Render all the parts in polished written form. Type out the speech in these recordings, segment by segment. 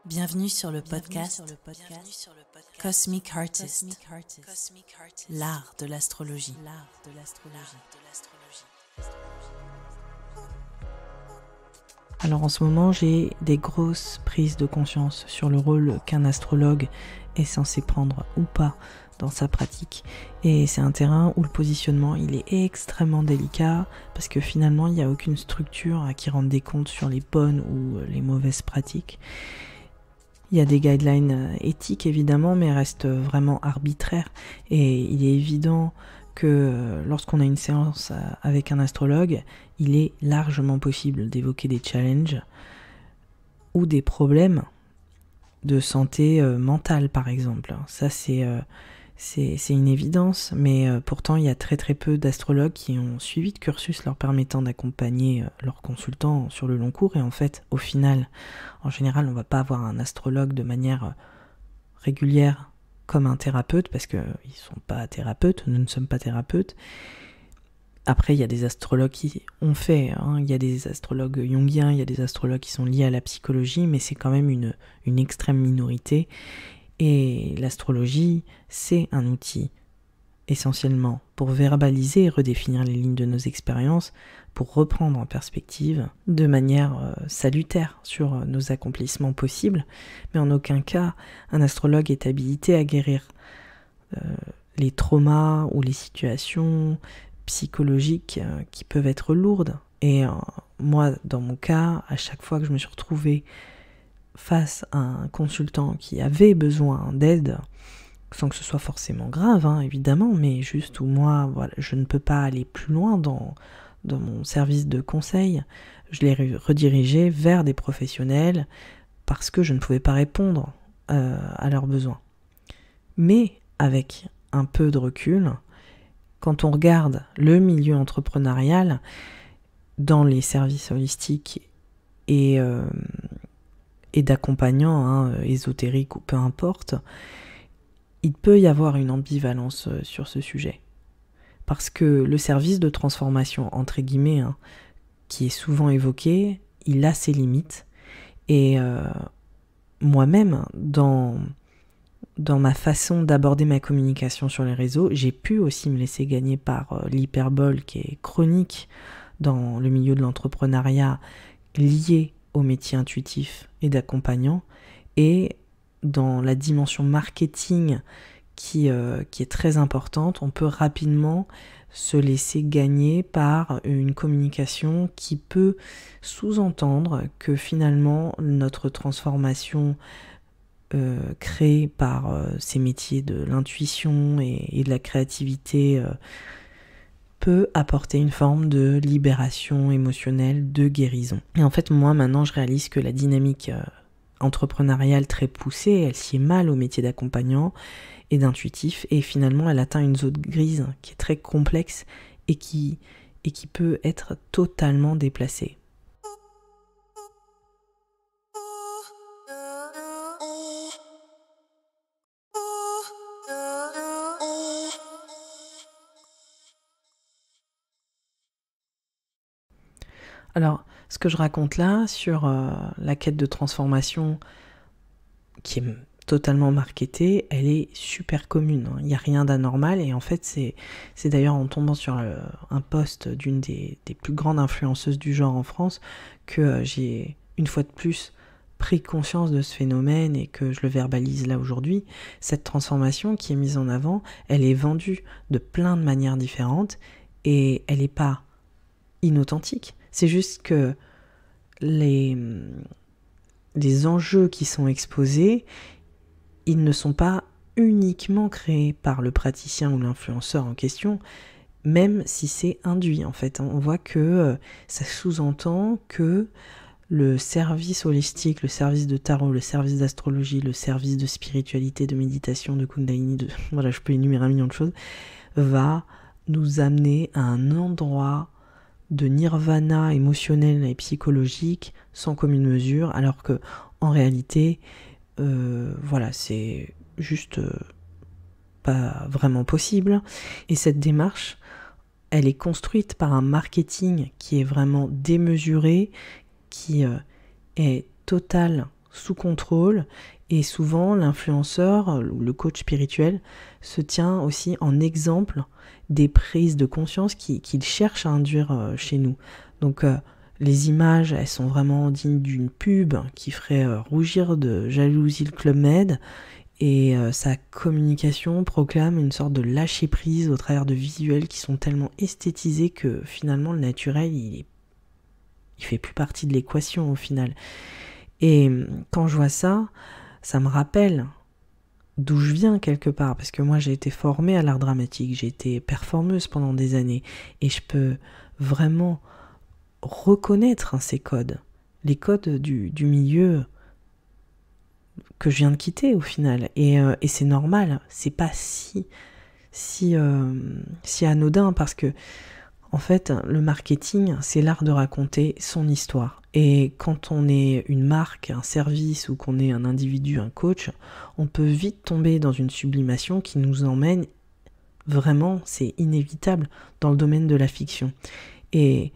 Bienvenue sur le podcast Cosmic Artist, l'art de l'astrologie. Alors en ce moment, j'ai des grosses prises de conscience sur le rôle qu'un astrologue est censé prendre ou pas dans sa pratique. Et c'est un terrain où le positionnement il est extrêmement délicat parce que finalement, il n'y a aucune structure à qui rende des comptes sur les bonnes ou les mauvaises pratiques. Il y a des guidelines éthiques évidemment, mais elles restent vraiment arbitraires. Et il est évident que lorsqu'on a une séance avec un astrologue, il est largement possible d'évoquer des challenges ou des problèmes de santé mentale par exemple. Ça c'est une évidence, mais pourtant il y a très très peu d'astrologues qui ont suivi de cursus leur permettant d'accompagner leurs consultants sur le long cours. Et en fait, au final, en général, on ne va pas avoir un astrologue de manière régulière comme un thérapeute, parce qu'ils ne sont pas thérapeutes, nous ne sommes pas thérapeutes. Après, il y a des astrologues qui ont fait, il y a des astrologues jungiens, il y a des astrologues qui sont liés à la psychologie, mais c'est quand même une extrême minorité. Et l'astrologie, c'est un outil essentiellement pour verbaliser et redéfinir les lignes de nos expériences, pour reprendre en perspective de manière salutaire sur nos accomplissements possibles, mais en aucun cas un astrologue est habilité à guérir les traumas ou les situations psychologiques qui peuvent être lourdes. Et moi, dans mon cas, à chaque fois que je me suis retrouvée face à un consultant qui avait besoin d'aide, sans que ce soit forcément grave, évidemment, mais juste où moi, voilà, je ne peux pas aller plus loin dans mon service de conseil, je l'ai redirigé vers des professionnels parce que je ne pouvais pas répondre à leurs besoins. Mais avec un peu de recul, quand on regarde le milieu entrepreneurial dans les services holistiques et d'accompagnants ésotériques ou peu importe, il peut y avoir une ambivalence sur ce sujet. Parce que le service de transformation, entre guillemets, qui est souvent évoqué, il a ses limites. Et moi-même, dans ma façon d'aborder ma communication sur les réseaux, j'ai pu aussi me laisser gagner par l'hyperbole qui est chronique dans le milieu de l'entrepreneuriat lié au métier intuitif et d'accompagnant, et dans la dimension marketing qui est très importante, on peut rapidement se laisser gagner par une communication qui peut sous-entendre que finalement notre transformation créée par ces métiers de l'intuition et de la créativité peut apporter une forme de libération émotionnelle, de guérison. Et en fait, moi maintenant je réalise que la dynamique entrepreneuriale très poussée, elle sied mal au métier d'accompagnant et d'intuitif, et finalement elle atteint une zone grise qui est très complexe et qui peut être totalement déplacée. Alors, ce que je raconte là sur la quête de transformation qui est totalement marketée, elle est super commune. Il n'y a rien d'anormal, et en fait c'est d'ailleurs en tombant sur un post d'une des plus grandes influenceuses du genre en France que j'ai une fois de plus pris conscience de ce phénomène et que je le verbalise là aujourd'hui. Cette transformation qui est mise en avant, elle est vendue de plein de manières différentes et elle n'est pas inauthentique. C'est juste que les enjeux qui sont exposés, ils ne sont pas uniquement créés par le praticien ou l'influenceur en question, même si c'est induit en fait. On voit que ça sous-entend que le service holistique, le service de tarot, le service d'astrologie, le service de spiritualité, de méditation, de kundalini, voilà, je peux énumérer un million de choses, va nous amener à un endroit de nirvana émotionnel et psychologique sans commune mesure, alors que en réalité voilà, c'est juste pas vraiment possible. Et cette démarche, elle est construite par un marketing qui est vraiment démesuré, qui est total sous contrôle, et souvent l'influenceur, le coach spirituel, se tient aussi en exemple des prises de conscience qu'il cherche à induire chez nous. Donc les images, elles sont vraiment dignes d'une pub qui ferait rougir de jalousie le Club Med, et sa communication proclame une sorte de lâcher prise au travers de visuels qui sont tellement esthétisés que finalement le naturel, il fait plus partie de l'équation au final. Et quand je vois ça, ça me rappelle d'où je viens quelque part, parce que moi j'ai été formée à l'art dramatique, j'ai été performeuse pendant des années, et je peux vraiment reconnaître ces codes, les codes du milieu que je viens de quitter au final, et c'est normal, c'est pas si anodin, parce que en fait le marketing, c'est l'art de raconter son histoire. Et quand on est une marque, un service, ou qu'on est un individu, un coach, on peut vite tomber dans une sublimation qui nous emmène vraiment, c'est inévitable, dans le domaine de la fiction. Et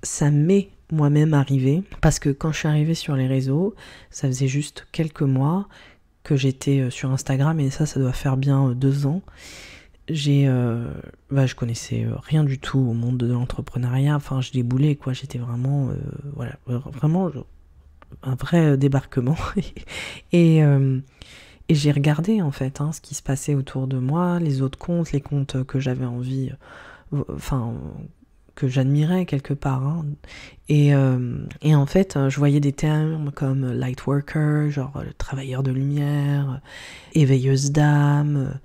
ça m'est moi-même arrivé, parce que quand je suis arrivée sur les réseaux, ça faisait juste quelques mois que j'étais sur Instagram, et ça doit faire bien 2 ans. Je connaissais rien du tout au monde de l'entrepreneuriat, enfin je déboulais quoi, j'étais vraiment vraiment un vrai débarquement. et j'ai regardé en fait ce qui se passait autour de moi, les autres comptes, les comptes que j'avais envie, que j'admirais quelque part, et en fait je voyais des termes comme light worker, genre travailleur de lumière, éveilleuse d'âme,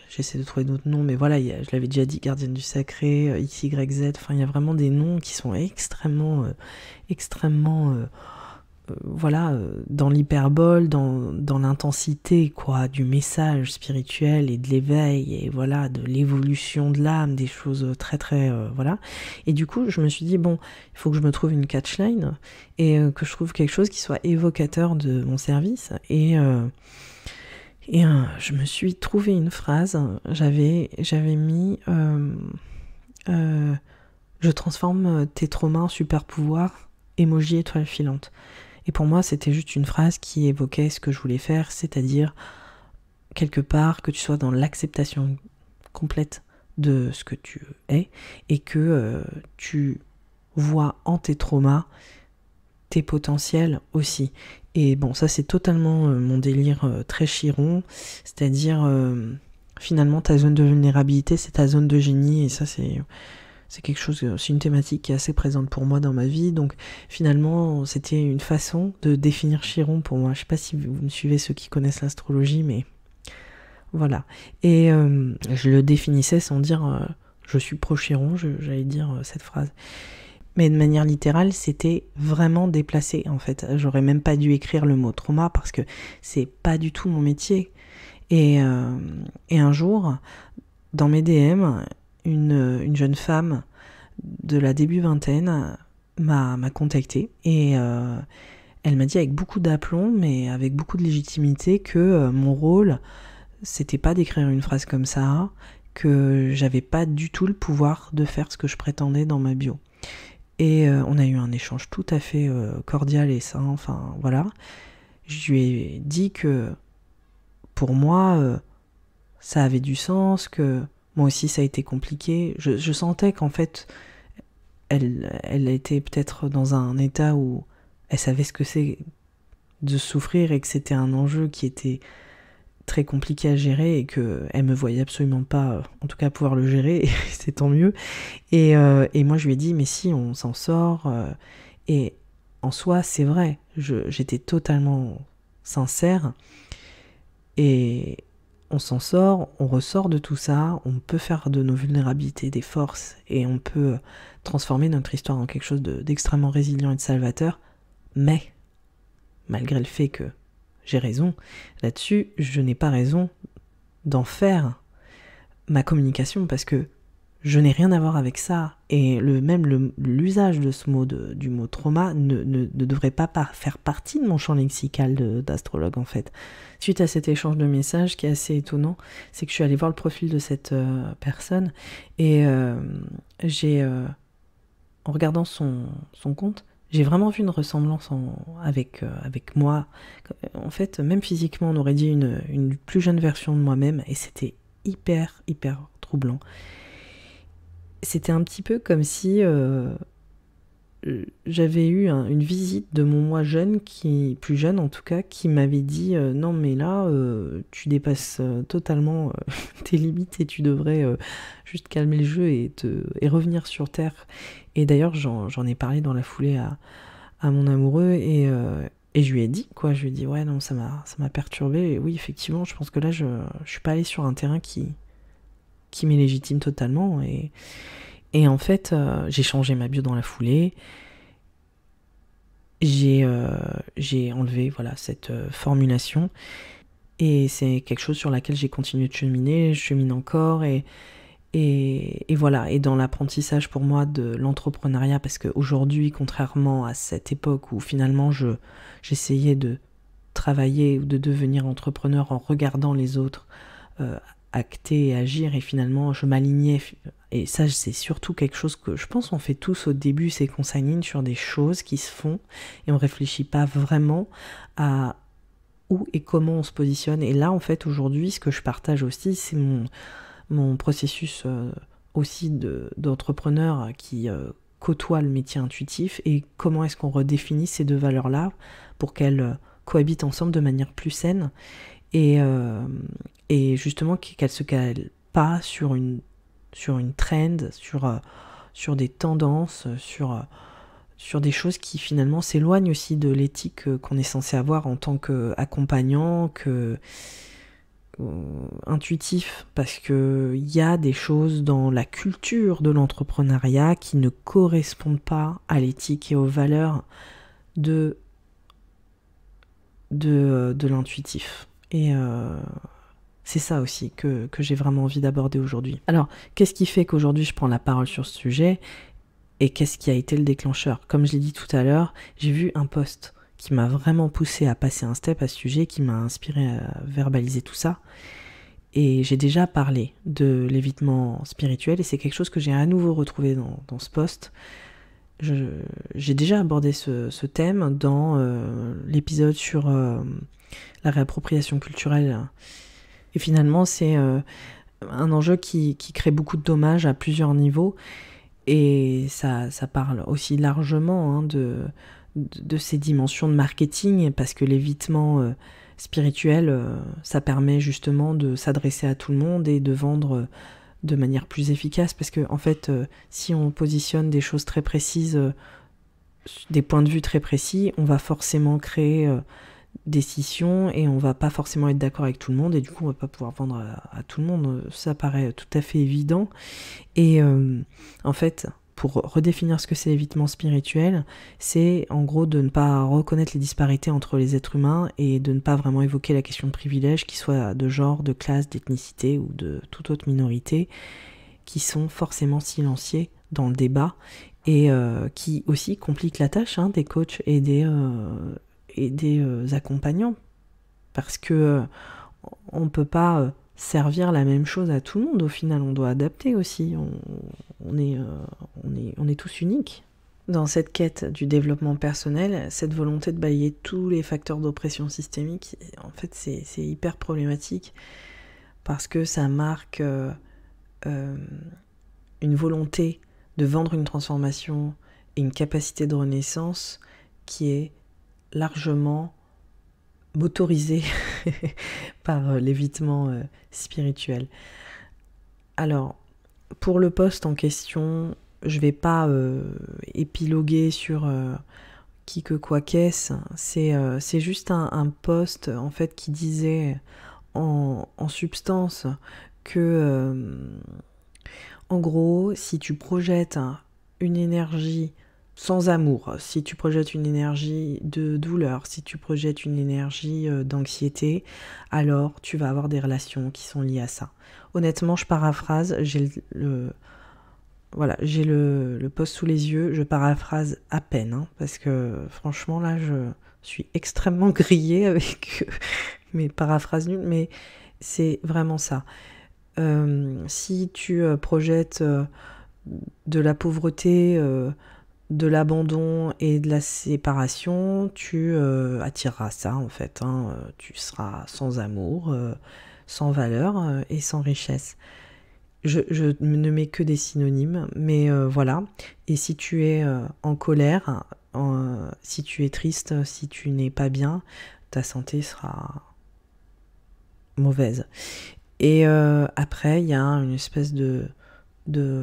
j'essaie de trouver d'autres noms, mais voilà, je l'avais déjà dit, gardienne du sacré, XYZ, enfin il y a vraiment des noms qui sont extrêmement dans l'hyperbole, dans l'intensité quoi, du message spirituel et de l'éveil, et voilà, de l'évolution de l'âme, des choses très très voilà. Et du coup je me suis dit bon, il faut que je me trouve une catchline, et que je trouve quelque chose qui soit évocateur de mon service, et je me suis trouvé une phrase, j'avais mis je transforme tes traumas en super pouvoirs, emoji étoile filante. Et pour moi c'était juste une phrase qui évoquait ce que je voulais faire, c'est-à-dire quelque part que tu sois dans l'acceptation complète de ce que tu es, et que tu vois en tes traumas tes potentiels aussi. Et bon, ça c'est totalement mon délire très chiron, c'est-à-dire finalement ta zone de vulnérabilité c'est ta zone de génie, et ça c'est quelque chose, c'est une thématique qui est assez présente pour moi dans ma vie, donc finalement c'était une façon de définir Chiron pour moi. Je sais pas si vous me suivez, ceux qui connaissent l'astrologie, mais voilà. Et je le définissais sans dire je suis pro-Chiron, j'allais dire cette phrase. Mais de manière littérale, c'était vraiment déplacé en fait. J'aurais même pas dû écrire le mot trauma, parce que c'est pas du tout mon métier. Et un jour, dans mes DM, une jeune femme de la début vingtaine m'a contactée, et elle m'a dit avec beaucoup d'aplomb, mais avec beaucoup de légitimité, que mon rôle, c'était pas d'écrire une phrase comme ça, que j'avais pas du tout le pouvoir de faire ce que je prétendais dans ma bio. Et on a eu un échange tout à fait cordial et sain, enfin voilà. Je lui ai dit que pour moi, ça avait du sens, que moi aussi ça a été compliqué. Je sentais qu'en fait, elle était peut-être dans un état où elle savait ce que c'est de souffrir, et que c'était un enjeu qui était très compliqué à gérer, et qu'elle me voyait absolument pas, en tout cas pouvoir le gérer, et c'est tant mieux. Et moi je lui ai dit mais si, on s'en sort, et en soi c'est vrai, j'étais totalement sincère, et on s'en sort, on ressort de tout ça, on peut faire de nos vulnérabilités des forces, et on peut transformer notre histoire en quelque chose d'extrêmement résilient et de salvateur. Mais malgré le fait que j'ai raison là-dessus, je n'ai pas raison d'en faire ma communication, parce que je n'ai rien à voir avec ça, et l'usage de ce mot, du mot trauma ne devrait pas faire partie de mon champ lexical d'astrologue en fait. Suite à cet échange de messages qui est assez étonnant, c'est que je suis allée voir le profil de cette personne, et en regardant son compte, j'ai vraiment vu une ressemblance avec moi. En fait, même physiquement, on aurait dit une plus jeune version de moi-même, et c'était hyper, hyper troublant. C'était un petit peu comme si j'avais eu une visite de mon moi jeune, plus jeune en tout cas, qui m'avait dit non mais là tu dépasses totalement tes limites et tu devrais juste calmer le jeu et revenir sur terre. Et d'ailleurs j'en ai parlé dans la foulée à mon amoureux et je lui ai dit je lui ai dit ouais non ça m'a perturbée, et oui effectivement je pense que là je suis pas allée sur un terrain qui m'est légitime totalement, et en fait, j'ai changé ma bio dans la foulée. J'ai enlevé cette formulation. Et c'est quelque chose sur laquelle j'ai continué de cheminer, je chemine encore. Et voilà. Et dans l'apprentissage pour moi de l'entrepreneuriat, parce qu'aujourd'hui, contrairement à cette époque où finalement j'essayais de travailler ou de devenir entrepreneur en regardant les autres acter et agir, et finalement je m'alignais, et ça c'est surtout quelque chose que je pense on fait tous au début, c'est qu'on s'aligne sur des choses qui se font et on réfléchit pas vraiment à où et comment on se positionne. Et là en fait aujourd'hui ce que je partage aussi, c'est mon processus aussi d'entrepreneur qui côtoie le métier intuitif, et comment est-ce qu'on redéfinit ces deux valeurs là pour qu'elles cohabitent ensemble de manière plus saine, et justement qu'elle se cale pas sur une trend, sur des tendances, sur des choses qui finalement s'éloignent aussi de l'éthique qu'on est censé avoir en tant qu'accompagnant, intuitif, parce que il y a des choses dans la culture de l'entrepreneuriat qui ne correspondent pas à l'éthique et aux valeurs de l'intuitif. Et c'est ça aussi que j'ai vraiment envie d'aborder aujourd'hui. Alors, qu'est-ce qui fait qu'aujourd'hui je prends la parole sur ce sujet, et qu'est-ce qui a été le déclencheur ? Comme je l'ai dit tout à l'heure, j'ai vu un post qui m'a vraiment poussé à passer un step à ce sujet, qui m'a inspiré à verbaliser tout ça. Et j'ai déjà parlé de l'évitement spirituel, et c'est quelque chose que j'ai à nouveau retrouvé dans ce post. J'ai déjà abordé ce thème dans l'épisode sur la réappropriation culturelle. Et finalement, c'est un enjeu qui crée beaucoup de dommages à plusieurs niveaux. Et ça parle aussi largement de ces dimensions de marketing, parce que l'évitement spirituel, ça permet justement de s'adresser à tout le monde et de vendre de manière plus efficace. Parce que en fait, si on positionne des choses très précises, des points de vue très précis, on va forcément créer des scissions, et on va pas forcément être d'accord avec tout le monde, et du coup on va pas pouvoir vendre à tout le monde. Ça paraît tout à fait évident. Et en fait, pour redéfinir ce que c'est l'évitement spirituel, c'est en gros de ne pas reconnaître les disparités entre les êtres humains, et de ne pas vraiment évoquer la question de privilège, qui soit de genre, de classe, d'ethnicité ou de toute autre minorité, qui sont forcément silenciés dans le débat, et qui aussi compliquent la tâche des coachs et des accompagnants, parce que on peut pas servir la même chose à tout le monde. Au final, on doit adapter aussi. On est tous uniques. Dans cette quête du développement personnel, cette volonté de balayer tous les facteurs d'oppression systémique, en fait, c'est hyper problématique, parce que ça marque une volonté de vendre une transformation et une capacité de renaissance qui est largement motorisée par l'évitement spirituel. Alors, pour le post en question, je vais pas épiloguer sur qui que quoi qu'est-ce. C'est juste un post en fait qui disait en substance que en gros, si tu projettes une énergie sans amour, si tu projettes une énergie de douleur, si tu projettes une énergie d'anxiété, alors tu vas avoir des relations qui sont liées à ça. Honnêtement, je paraphrase, j'ai le post sous les yeux, je paraphrase à peine, parce que franchement là, je suis extrêmement grillée avec mes paraphrases nulles, mais c'est vraiment ça. Si tu projettes de la pauvreté, de l'abandon et de la séparation, tu attireras ça en fait. Tu seras sans amour, sans valeur et sans richesse. Je ne mets que des synonymes, mais voilà. Et si tu es en colère, si tu es triste, si tu n'es pas bien, ta santé sera mauvaise. Et après, il y a une espèce de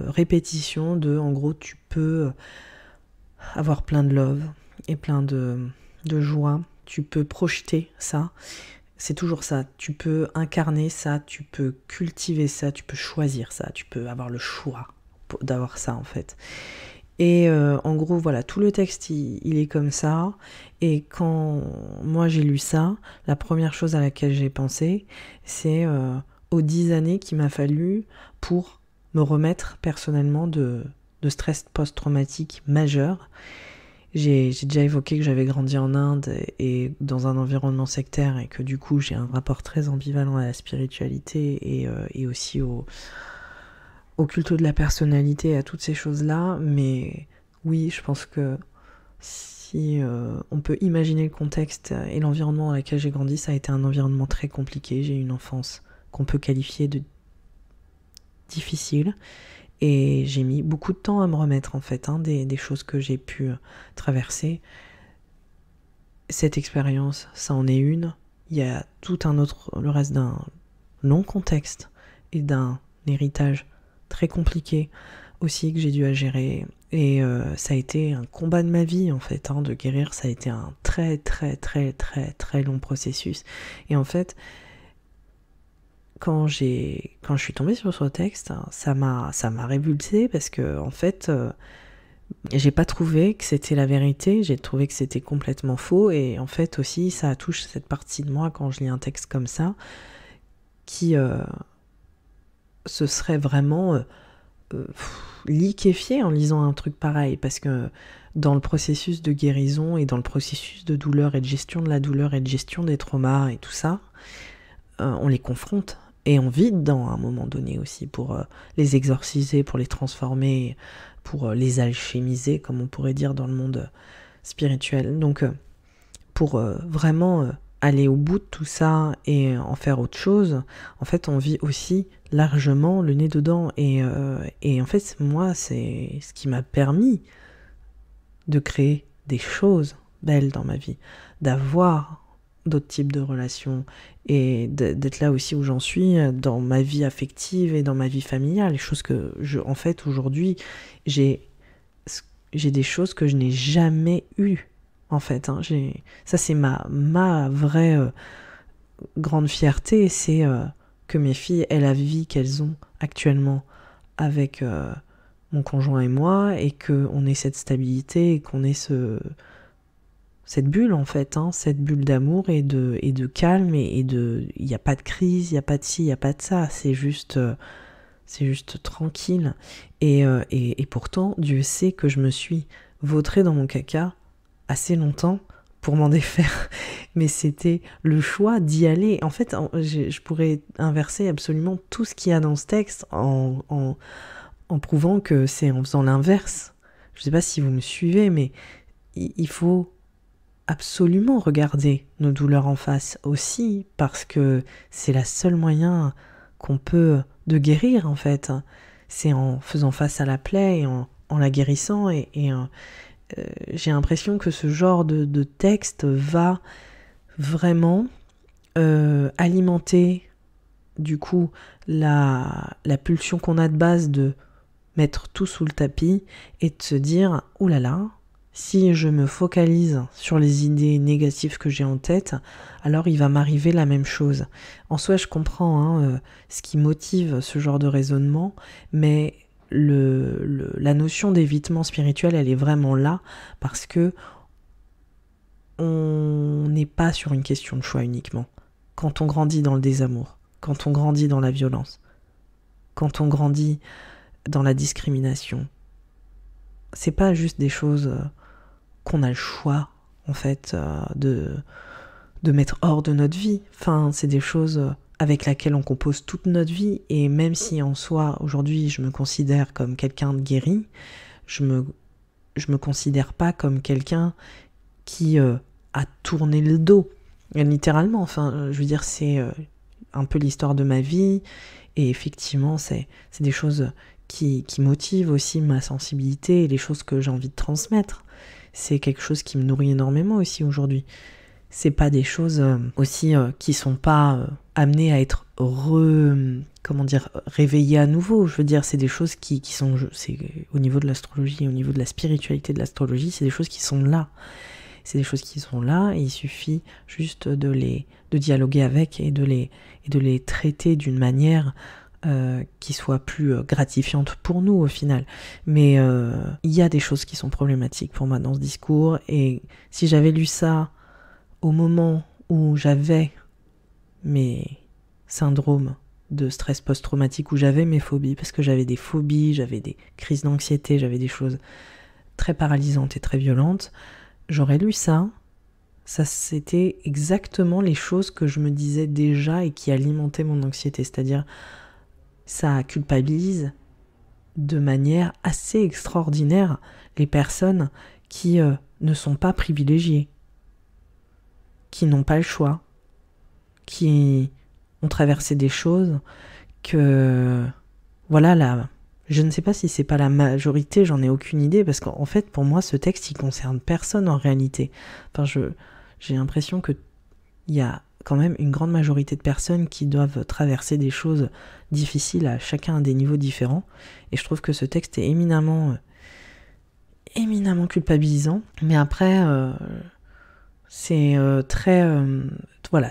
répétition en gros, tu peux avoir plein de love et plein de joie. Tu peux projeter ça. C'est toujours ça. Tu peux incarner ça, tu peux cultiver ça, tu peux choisir ça, tu peux avoir le choix d'avoir ça en fait. Et en gros, voilà, tout le texte, il est comme ça. Et quand moi j'ai lu ça, la première chose à laquelle j'ai pensé, c'est aux 10 années qu'il m'a fallu pour me remettre personnellement de stress post-traumatique majeur. J'ai déjà évoqué que j'avais grandi en Inde et dans un environnement sectaire et que du coup j'ai un rapport très ambivalent à la spiritualité et aussi au culte de la personnalité, à toutes ces choses-là. Mais oui, je pense que si on peut imaginer le contexte et l'environnement dans lequel j'ai grandi, ça a été un environnement très compliqué. J'ai eu une enfance qu'on peut qualifier de difficile. Et j'ai mis beaucoup de temps à me remettre en fait des choses que j'ai pu traverser. Cette expérience, ça en est une. Il y a tout le reste d'un long contexte et d'un héritage très compliqué aussi que j'ai dû à gérer. Et ça a été un combat de ma vie en fait, de guérir. Ça a été un très très très très très long processus. Et en fait, quand je suis tombée sur ce texte, ça m'a révulsée parce que en fait, j'ai pas trouvé que c'était la vérité, j'ai trouvé que c'était complètement faux. Et en fait aussi, ça touche cette partie de moi quand je lis un texte comme ça, qui se serait vraiment liquéfié en lisant un truc pareil, parce que dans le processus de guérison et dans le processus de douleur et de gestion de la douleur et de gestion des traumas et tout ça, on les confronte. Et on vit dedans à un moment donné aussi pour les exorciser, pour les transformer, pour les alchimiser, comme on pourrait dire dans le monde spirituel. Donc pour vraiment aller au bout de tout ça et en faire autre chose, en fait on vit aussi largement le nez dedans. Et en fait moi c'est ce qui m'a permis de créer des choses belles dans ma vie, d'avoir d'autres types de relations et d'être là aussi où j'en suis dans ma vie affective et dans ma vie familiale, les choses que en fait aujourd'hui j'ai des choses que je n'ai jamais eues en fait, ça c'est ma vraie grande fierté, c'est que mes filles aient la vie qu'elles ont actuellement avec mon conjoint et moi, et qu'on ait cette stabilité et qu'on ait cette bulle en fait, cette bulle d'amour et de calme et il n'y a pas de crise, il n'y a pas de ci, il n'y a pas de ça, c'est juste tranquille. Et pourtant, Dieu sait que je me suis vautrée dans mon caca assez longtemps pour m'en défaire, mais c'était le choix d'y aller. En fait, je pourrais inverser absolument tout ce qu'il y a dans ce texte en prouvant que c'est en faisant l'inverse. Je ne sais pas si vous me suivez, mais il faut absolument regarder nos douleurs en face aussi, parce que c'est la seule moyen qu'on peut de guérir en fait. C'est en faisant face à la plaie et en la guérissant. Et j'ai l'impression que ce genre de texte va vraiment alimenter du coup la pulsion qu'on a de base de mettre tout sous le tapis et de se dire « Ouh là là, si je me focalise sur les idées négatives que j'ai en tête, alors il va m'arriver la même chose. » En soi, je comprends ce qui motive ce genre de raisonnement, mais la notion d'évitement spirituel, elle est vraiment là, parce que on n'est pas sur une question de choix uniquement. Quand on grandit dans le désamour, quand on grandit dans la violence, quand on grandit dans la discrimination, c'est pas juste des choses qu'on a le choix en fait de mettre hors de notre vie. Enfin, c'est des choses avec lesquelles on compose toute notre vie, et même si en soi aujourd'hui je me considère comme quelqu'un de guéri, je je me considère pas comme quelqu'un qui a tourné le dos, littéralement. Enfin, je veux dire, c'est un peu l'histoire de ma vie, et effectivement, c'est des choses qui motivent aussi ma sensibilité et les choses que j'ai envie de transmettre. C'est quelque chose qui me nourrit énormément aussi aujourd'hui. C'est pas des choses aussi qui sont pas amenées à être réveillées à nouveau. Je veux dire, c'est des choses qui sont, c'est au niveau de l'astrologie, au niveau de la spiritualité de l'astrologie, c'est des choses qui sont là. C'est des choses qui sont là, et il suffit juste de dialoguer avec et de les traiter d'une manière qui soit plus gratifiante pour nous au final. Mais il y a des choses qui sont problématiques pour moi dans ce discours, et si j'avais lu ça au moment où j'avais mes syndromes de stress post-traumatique, où j'avais mes phobies, parce que j'avais des phobies, j'avais des crises d'anxiété, j'avais des choses très paralysantes et très violentes, j'aurais lu ça, c'était exactement les choses que je me disais déjà et qui alimentaient mon anxiété, c'est-à-dire ça culpabilise de manière assez extraordinaire les personnes qui ne sont pas privilégiées, qui n'ont pas le choix, qui ont traversé des choses que, voilà, là, je ne sais pas si c'est pas la majorité, j'en ai aucune idée, parce qu'en fait, pour moi, ce texte, il concerne personne en réalité. Enfin, j'ai l'impression qu'il y a quand même une grande majorité de personnes qui doivent traverser des choses difficiles à chacun à des niveaux différents, et je trouve que ce texte est éminemment culpabilisant, mais après c'est très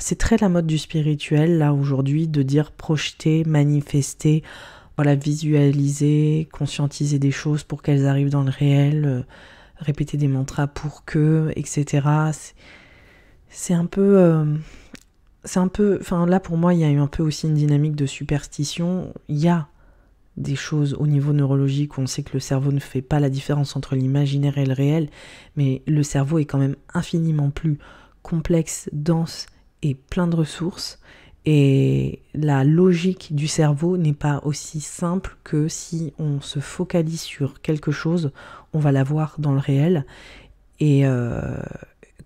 c'est très la mode du spirituel là aujourd'hui, de dire projeter, manifester, voilà, visualiser, conscientiser des choses pour qu'elles arrivent dans le réel, répéter des mantras pour que, etc. C'est un peu enfin là pour moi il y a eu un peu aussi une dynamique de superstition. Il y a des choses au niveau neurologique où on sait que le cerveau ne fait pas la différence entre l'imaginaire et le réel, mais le cerveau est quand même infiniment plus complexe, dense et plein de ressources, et la logique du cerveau n'est pas aussi simple que si on se focalise sur quelque chose, on va la voir dans le réel, et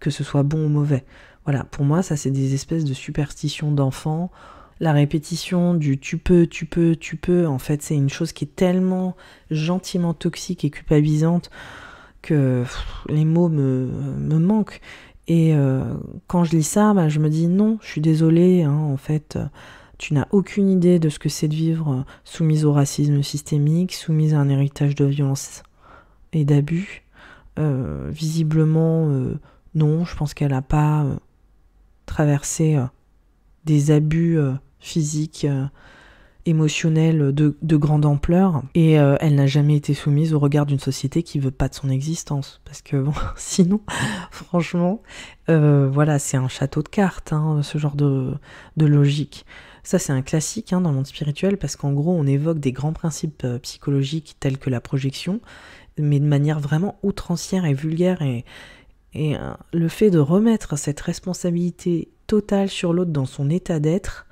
que ce soit bon ou mauvais. Voilà, pour moi ça c'est des espèces de superstitions d'enfants. La répétition du tu peux, en fait c'est une chose qui est tellement gentiment toxique et culpabilisante que les mots me manquent. Et quand je lis ça, je me dis non, je suis désolée, en fait, tu n'as aucune idée de ce que c'est de vivre soumise au racisme systémique, soumise à un héritage de violence et d'abus. Visiblement, non, je pense qu'elle n'a pas traversé des abus physiques, émotionnels de grande ampleur, et elle n'a jamais été soumise au regard d'une société qui veut pas de son existence, parce que bon, sinon franchement voilà, c'est un château de cartes, ce genre de logique. Ça c'est un classique dans le monde spirituel, parce qu'en gros on évoque des grands principes psychologiques tels que la projection, mais de manière vraiment outrancière et vulgaire, et le fait de remettre cette responsabilité totale sur l'autre dans son état d'être,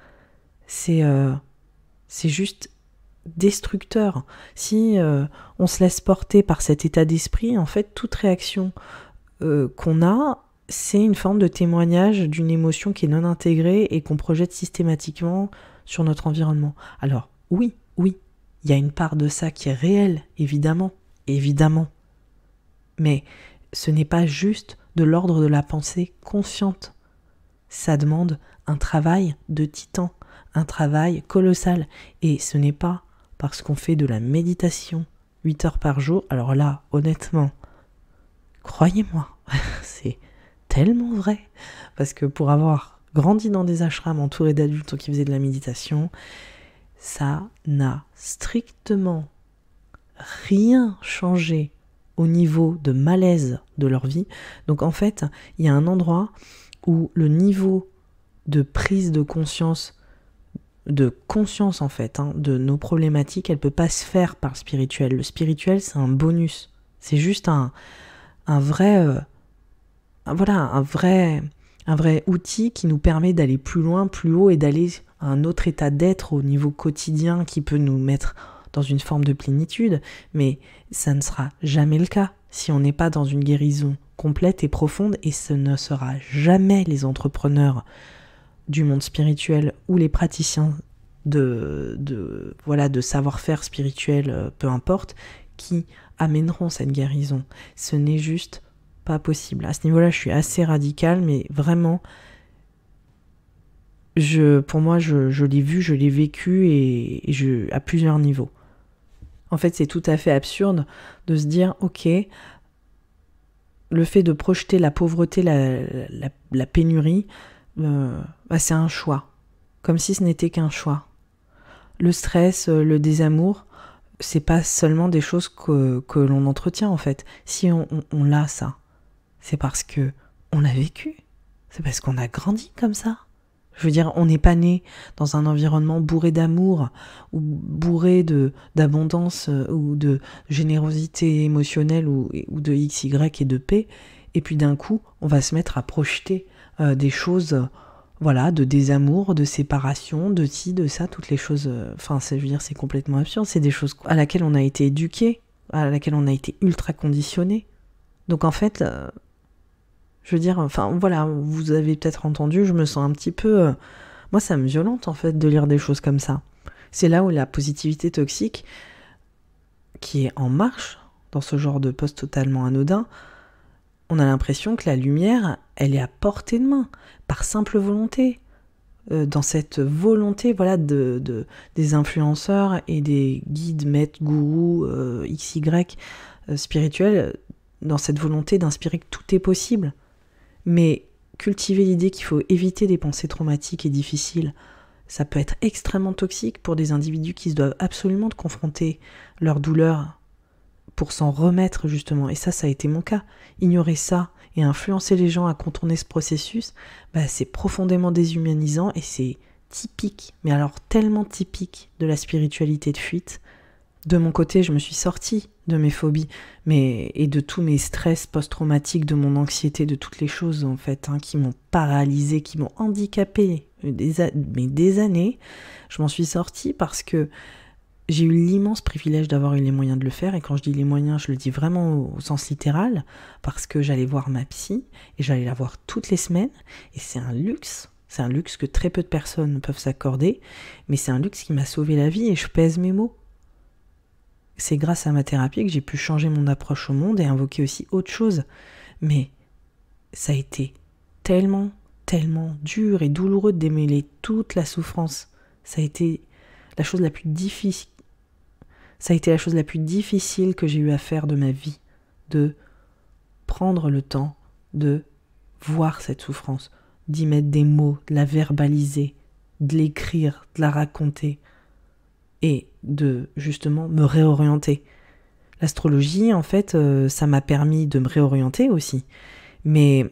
c'est juste destructeur. Si on se laisse porter par cet état d'esprit, en fait, toute réaction qu'on a, c'est une forme de témoignage d'une émotion qui est non intégrée et qu'on projette systématiquement sur notre environnement. Alors, oui, il y a une part de ça qui est réelle, évidemment. Mais ce n'est pas juste de l'ordre de la pensée consciente. Ça demande un travail de titan, un travail colossal. Et ce n'est pas parce qu'on fait de la méditation 8 heures par jour. Alors là, honnêtement, croyez-moi, c'est tellement vrai. Parce que pour avoir grandi dans des ashrams entourés d'adultes qui faisaient de la méditation, ça n'a strictement rien changé au niveau de malaise de leur vie. Donc en fait, il y a un endroit où le niveau de prise de conscience en fait, de nos problématiques, elle peut pas se faire par le spirituel. Le spirituel, c'est un bonus. C'est juste un vrai outil qui nous permet d'aller plus loin, plus haut, et d'aller à un autre état d'être au niveau quotidien qui peut nous mettre dans une forme de plénitude, mais ça ne sera jamais le cas si on n'est pas dans une guérison complète et profonde, et ce ne sera jamais les entrepreneurs du monde spirituel ou les praticiens de savoir-faire spirituel, peu importe, qui amèneront cette guérison. Ce n'est juste pas possible. À ce niveau-là, je suis assez radicale, mais vraiment, pour moi, je l'ai vu, je l'ai vécu à plusieurs niveaux. En fait, c'est tout à fait absurde de se dire, ok, le fait de projeter la pauvreté, la pénurie, c'est un choix, comme si ce n'était qu'un choix. Le stress, le désamour, c'est pas seulement des choses que l'on entretient en fait. Si on l'a ça, c'est parce que on l'a vécu, c'est parce qu'on a grandi comme ça. Je veux dire, on n'est pas né dans un environnement bourré d'amour ou bourré d'abondance ou de générosité émotionnelle ou de X, Y et de paix. Et puis d'un coup, on va se mettre à projeter des choses, de désamour, de séparation, de ci, de ça, toutes les choses. Je veux dire, c'est complètement absurde. C'est des choses à laquelle on a été éduqué, à laquelle on a été ultra conditionné. Donc en fait... je veux dire, vous avez peut-être entendu, je me sens un petit peu... moi, ça me violente, en fait, de lire des choses comme ça. C'est là où la positivité toxique, qui est en marche, dans ce genre de post totalement anodin, on a l'impression que la lumière, elle est à portée de main, par simple volonté. Dans cette volonté, des influenceurs et des guides, maîtres, gourous, XY, spirituels, dans cette volonté d'inspirer que tout est possible. Mais cultiver l'idée qu'il faut éviter des pensées traumatiques et difficiles, ça peut être extrêmement toxique pour des individus qui se doivent absolument de confronter leur douleur pour s'en remettre justement. Et ça a été mon cas. Ignorer ça et influencer les gens à contourner ce processus, c'est profondément déshumanisant et c'est typique, mais alors tellement typique de la spiritualité de fuite. De mon côté, je me suis sortie de mes phobies et de tous mes stress post-traumatiques, de mon anxiété, de toutes les choses en fait qui m'ont paralysée, qui m'ont handicapée des années. Je m'en suis sortie parce que j'ai eu l'immense privilège d'avoir eu les moyens de le faire, et quand je dis les moyens, je le dis vraiment au sens littéral, parce que j'allais voir ma psy et j'allais la voir toutes les semaines, et c'est un luxe que très peu de personnes peuvent s'accorder, mais c'est un luxe qui m'a sauvé la vie et je pèse mes mots. C'est grâce à ma thérapie que j'ai pu changer mon approche au monde et invoquer aussi autre chose. Mais ça a été tellement, tellement dur et douloureux de démêler toute la souffrance. Ça a été la chose la plus difficile. Ça a été la chose la plus difficile que j'ai eu à faire de ma vie, de prendre le temps de voir cette souffrance, d'y mettre des mots, de la verbaliser, de l'écrire, de la raconter. Et de, justement, me réorienter. L'astrologie, en fait, ça m'a permis de me réorienter aussi, mais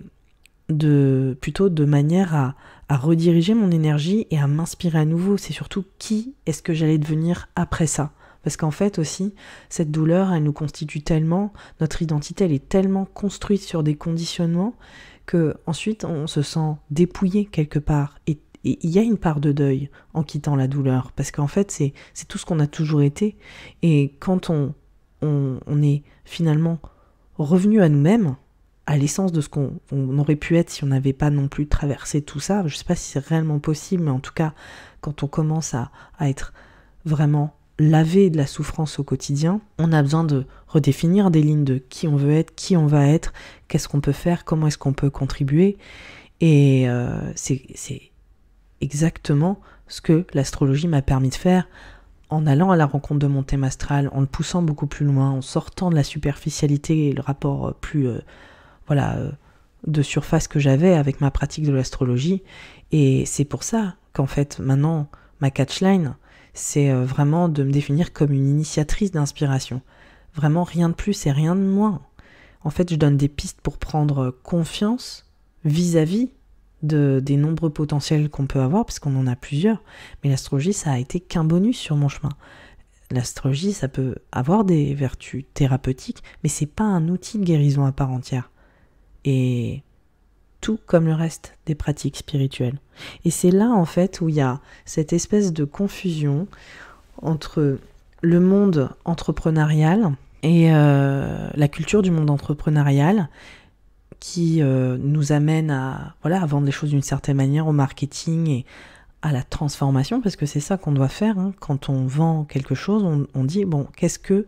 plutôt de manière à rediriger mon énergie et à m'inspirer à nouveau. C'est surtout qui est-ce que j'allais devenir après ça. Parce qu'en fait aussi, cette douleur, elle nous constitue tellement, notre identité, elle est tellement construite sur des conditionnements que ensuite on se sent dépouillé quelque part. Et il y a une part de deuil en quittant la douleur, parce qu'en fait c'est tout ce qu'on a toujours été, et quand on est finalement revenu à nous-mêmes, à l'essence de ce qu'on aurait pu être si on n'avait pas non plus traversé tout ça, je sais pas si c'est réellement possible, mais en tout cas quand on commence à être vraiment lavé de la souffrance au quotidien, on a besoin de redéfinir des lignes de qui on veut être, qui on va être, qu'est-ce qu'on peut faire, comment est-ce qu'on peut contribuer, et c'est exactement ce que l'astrologie m'a permis de faire en allant à la rencontre de mon thème astral, en le poussant beaucoup plus loin, en sortant de la superficialité et le rapport plus de surface que j'avais avec ma pratique de l'astrologie. Et c'est pour ça qu'en fait maintenant ma catchline, c'est vraiment de me définir comme une initiatrice d'inspiration. Vraiment rien de plus et rien de moins. En fait, je donne des pistes pour prendre confiance vis-à-vis des nombreux potentiels qu'on peut avoir, parce qu'on en a plusieurs, mais l'astrologie, ça a été qu'un bonus sur mon chemin. L'astrologie, ça peut avoir des vertus thérapeutiques, mais c'est pas un outil de guérison à part entière. Et tout comme le reste des pratiques spirituelles. Et c'est là, en fait, où il y a cette espèce de confusion entre le monde entrepreneurial Et la culture du monde entrepreneurial qui nous amène à vendre les choses d'une certaine manière, au marketing et à la transformation, parce que c'est ça qu'on doit faire. Quand on vend quelque chose, on dit, bon, qu'est-ce que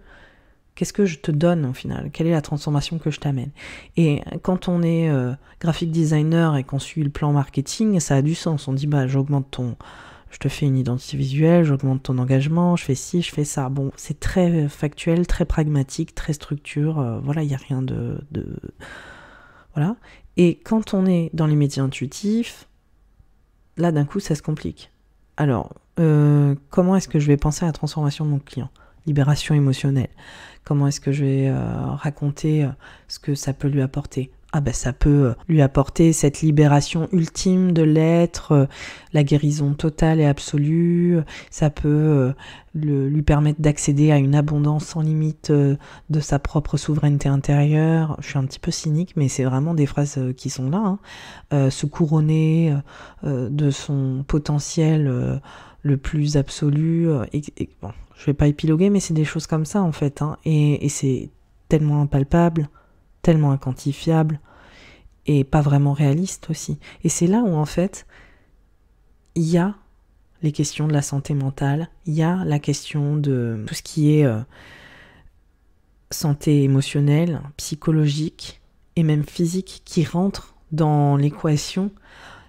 je te donne au final ? Quelle est la transformation que je t'amène ? Et quand on est graphic designer et qu'on suit le plan marketing, ça a du sens. On dit, je te fais une identité visuelle, j'augmente ton engagement, je fais ci, je fais ça. Bon, c'est très factuel, très pragmatique, très structure. Il n'y a rien de... Voilà. Et quand on est dans les métiers intuitifs, là, d'un coup, ça se complique. Alors, comment est-ce que je vais penser à la transformation de mon client ? Libération émotionnelle. Comment est-ce que je vais raconter ce que ça peut lui apporter ? Ça peut lui apporter cette libération ultime de l'être, la guérison totale et absolue. Ça peut lui permettre d'accéder à une abondance sans limite de sa propre souveraineté intérieure. Je suis un petit peu cynique, mais c'est vraiment des phrases qui sont là. Se couronner de son potentiel le plus absolu. Bon, je vais pas épiloguer, mais c'est des choses comme ça en fait. Et c'est tellement impalpable, tellement inquantifiable et pas vraiment réaliste aussi. Et c'est là où en fait il y a les questions de la santé mentale, il y a la question de tout ce qui est santé émotionnelle, psychologique et même physique qui rentre dans l'équation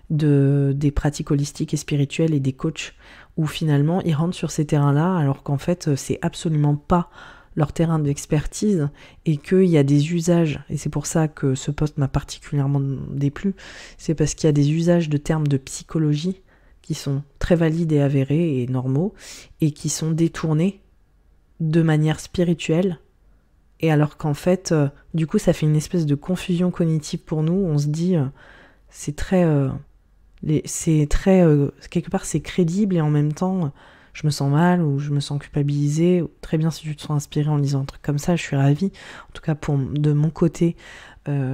des pratiques holistiques et spirituelles et des coachs, où finalement ils rentrent sur ces terrains-là alors qu'en fait c'est absolument pas leur terrain d'expertise et qu'il y a des usages, et c'est pour ça que ce post m'a particulièrement déplu, c'est parce qu'il y a des usages de termes de psychologie qui sont très valides et avérés et normaux et qui sont détournés de manière spirituelle, et alors qu'en fait du coup ça fait une espèce de confusion cognitive pour nous. On se dit c'est très quelque part c'est crédible et en même temps je me sens mal ou je me sens culpabilisée. Très bien, si tu te sens inspiré en lisant un truc comme ça, je suis ravie. En tout cas, de mon côté,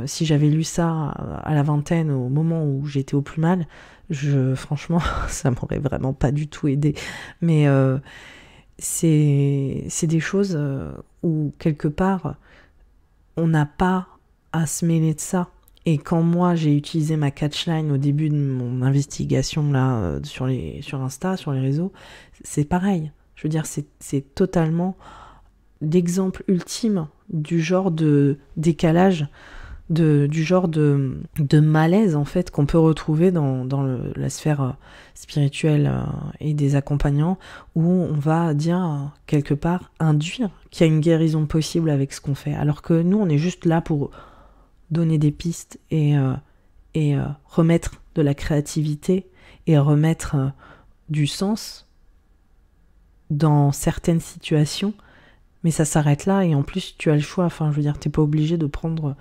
si j'avais lu ça à la vingtaine, au moment où j'étais au plus mal, franchement, ça m'aurait vraiment pas du tout aidé. Mais c'est des choses où, quelque part, on n'a pas à se mêler de ça. Et quand moi, j'ai utilisé ma catchline au début de mon investigation là sur Insta, sur les réseaux, c'est pareil. Je veux dire, c'est totalement l'exemple ultime du genre de décalage, du genre de malaise en fait qu'on peut retrouver dans la sphère spirituelle et des accompagnants, où on va dire quelque part induire qu'il y a une guérison possible avec ce qu'on fait, alors que nous on est juste là pour donner des pistes et remettre de la créativité et remettre du sens dans certaines situations, mais ça s'arrête là. Et en plus tu as le choix, je veux dire, t'es pas obligé de prendre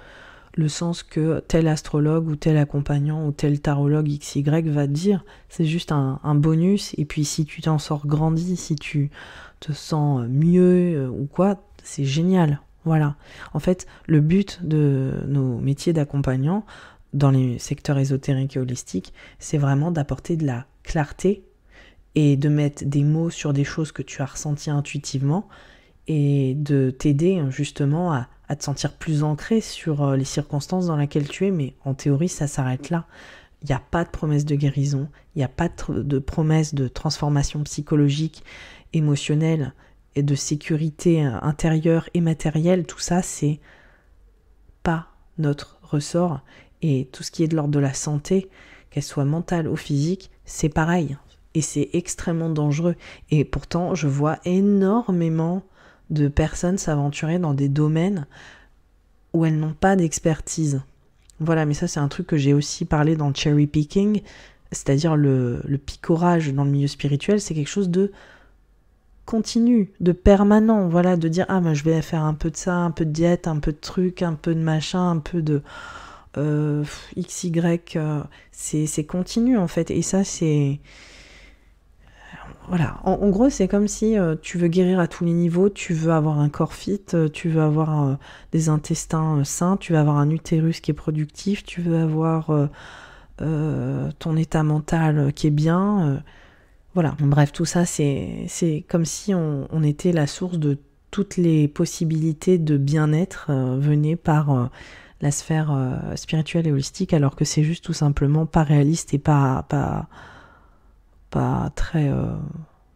le sens que tel astrologue ou tel accompagnant ou tel tarologue XY va te dire. C'est juste un bonus, et puis si tu t'en sors grandi, si tu te sens mieux ou quoi, c'est génial. Voilà. En fait, le but de nos métiers d'accompagnant dans les secteurs ésotériques et holistiques, c'est vraiment d'apporter de la clarté et de mettre des mots sur des choses que tu as ressenties intuitivement et de t'aider justement à te sentir plus ancré sur les circonstances dans lesquelles tu es. Mais en théorie, ça s'arrête là. Il n'y a pas de promesse de guérison, il n'y a pas de promesse de transformation psychologique, émotionnelle, et de sécurité intérieure et matérielle. Tout ça, c'est pas notre ressort. Et tout ce qui est de l'ordre de la santé, qu'elle soit mentale ou physique, c'est pareil. Et c'est extrêmement dangereux. Et pourtant, je vois énormément de personnes s'aventurer dans des domaines où elles n'ont pas d'expertise. Voilà, mais ça, c'est un truc que j'ai aussi parlé dans Cherry Picking, c'est-à-dire le picorage dans le milieu spirituel, c'est quelque chose de continu, de permanent, voilà, de dire je vais faire un peu de ça, un peu de diète, un peu de truc, un peu de machin, un peu de XY, c'est continu en fait, et ça c'est voilà, en gros c'est comme si tu veux guérir à tous les niveaux, tu veux avoir un corps fit, tu veux avoir des intestins sains, tu veux avoir un utérus qui est productif, tu veux avoir ton état mental qui est bien, voilà, bref, tout ça c'est comme si on était la source de toutes les possibilités de bien-être venaient par la sphère spirituelle et holistique, alors que c'est juste tout simplement pas réaliste et pas très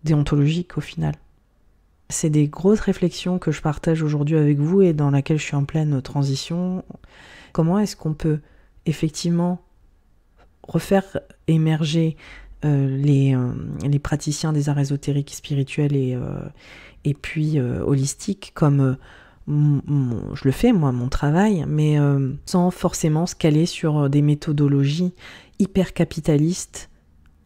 déontologique au final. C'est des grosses réflexions que je partage aujourd'hui avec vous et dans laquelle je suis en pleine transition. Comment est-ce qu'on peut effectivement refaire émerger les praticiens des arts ésotériques, spirituels et puis holistiques comme je le fais moi, mon travail, mais sans forcément se caler sur des méthodologies hyper capitalistes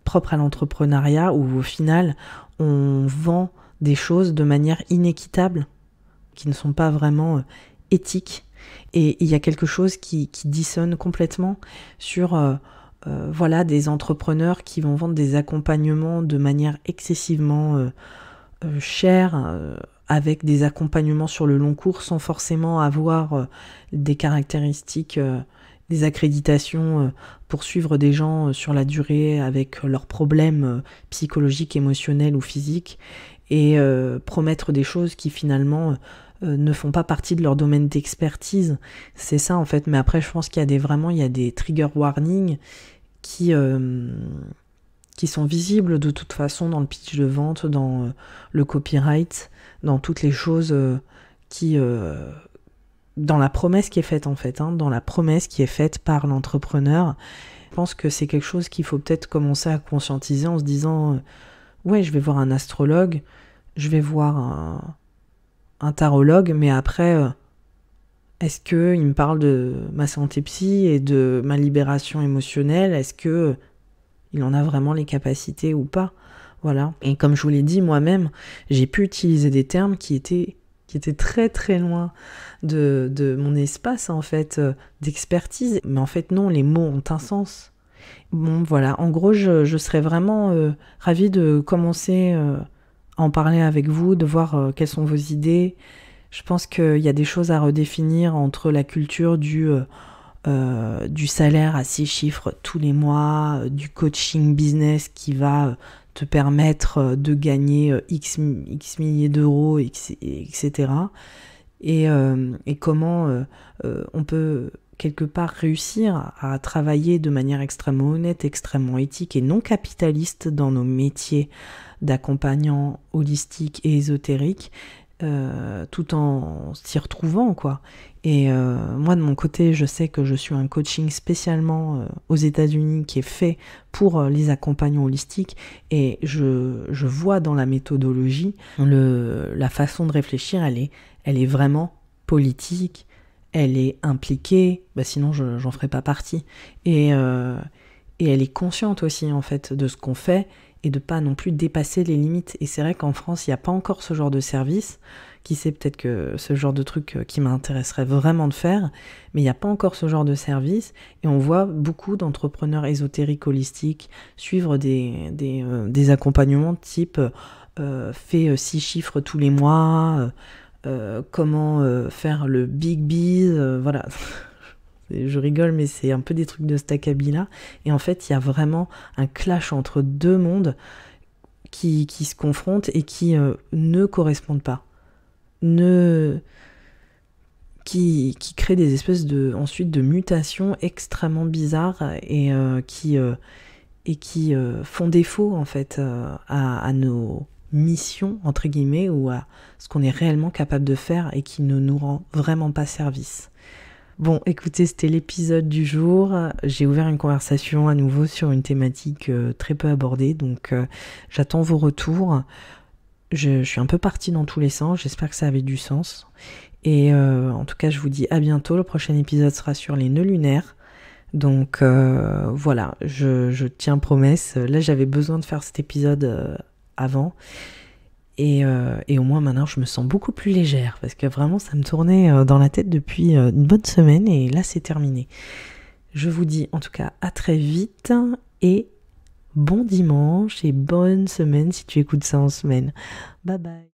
propres à l'entrepreneuriat où au final on vend des choses de manière inéquitable qui ne sont pas vraiment éthiques. Et il y a quelque chose qui dissonne complètement sur des entrepreneurs qui vont vendre des accompagnements de manière excessivement chère, avec des accompagnements sur le long cours sans forcément avoir des caractéristiques, des accréditations pour suivre des gens sur la durée avec leurs problèmes psychologiques, émotionnels ou physiques, et promettre des choses qui finalement ne font pas partie de leur domaine d'expertise. C'est ça en fait, mais après je pense qu'il y a des trigger warnings qui sont visibles de toute façon dans le pitch de vente, dans le copyright, dans toutes les choses dans la promesse qui est faite en fait, dans la promesse qui est faite par l'entrepreneur. Je pense que c'est quelque chose qu'il faut peut-être commencer à conscientiser en se disant ouais, je vais voir un astrologue, je vais voir un tarologue, mais après, est-ce qu'il me parle de ma santé psy et de ma libération émotionnelle? Est-ce que il en a vraiment les capacités ou pas? Voilà. Et comme je vous l'ai dit moi-même, j'ai pu utiliser des termes qui étaient très très loin de mon espace en fait d'expertise. Mais en fait non, les mots ont un sens. Bon voilà, en gros je serais vraiment ravie de commencer à en parler avec vous, de voir quelles sont vos idées. Je pense qu'il y a des choses à redéfinir entre la culture du salaire à 6 chiffres tous les mois, du coaching business qui va te permettre de gagner X milliers d'euros, etc. Et comment on peut quelque part réussir à travailler de manière extrêmement honnête, extrêmement éthique et non capitaliste dans nos métiers d'accompagnant holistique et ésotérique, tout en s'y retrouvant, quoi. Et moi, de mon côté, je sais que je suis un coaching spécialement aux États-Unis qui est fait pour les accompagnants holistiques, et je vois dans la méthodologie la façon de réfléchir, elle est vraiment politique, elle est impliquée, sinon j'en ferais pas partie, et elle est consciente aussi en fait de ce qu'on fait et de pas non plus dépasser les limites. Et c'est vrai qu'en France, il n'y a pas encore ce genre de service. Qui sait, peut-être que ce genre de truc qui m'intéresserait vraiment de faire, mais il n'y a pas encore ce genre de service. Et on voit beaucoup d'entrepreneurs ésotériques holistiques suivre des accompagnements type fais 6 chiffres tous les mois, comment faire le big biz, voilà. Je rigole, mais c'est un peu des trucs de cet acabit-là. Et en fait, il y a vraiment un clash entre deux mondes qui se confrontent et qui ne correspondent pas. Qui créent des espèces ensuite de mutations extrêmement bizarres et qui font défaut en fait à nos missions entre guillemets, ou à ce qu'on est réellement capable de faire, et qui ne nous rend vraiment pas service. Bon, écoutez, c'était l'épisode du jour. J'ai ouvert une conversation à nouveau sur une thématique très peu abordée, donc j'attends vos retours. Je suis un peu partie dans tous les sens, j'espère que ça avait du sens. Et en tout cas, je vous dis à bientôt. Le prochain épisode sera sur les nœuds lunaires. Donc voilà, je tiens promesse. Là, j'avais besoin de faire cet épisode avant. Et au moins maintenant je me sens beaucoup plus légère, parce que vraiment ça me tournait dans la tête depuis une bonne semaine, et là c'est terminé. Je vous dis en tout cas à très vite, et bon dimanche et bonne semaine si tu écoutes ça en semaine. Bye bye.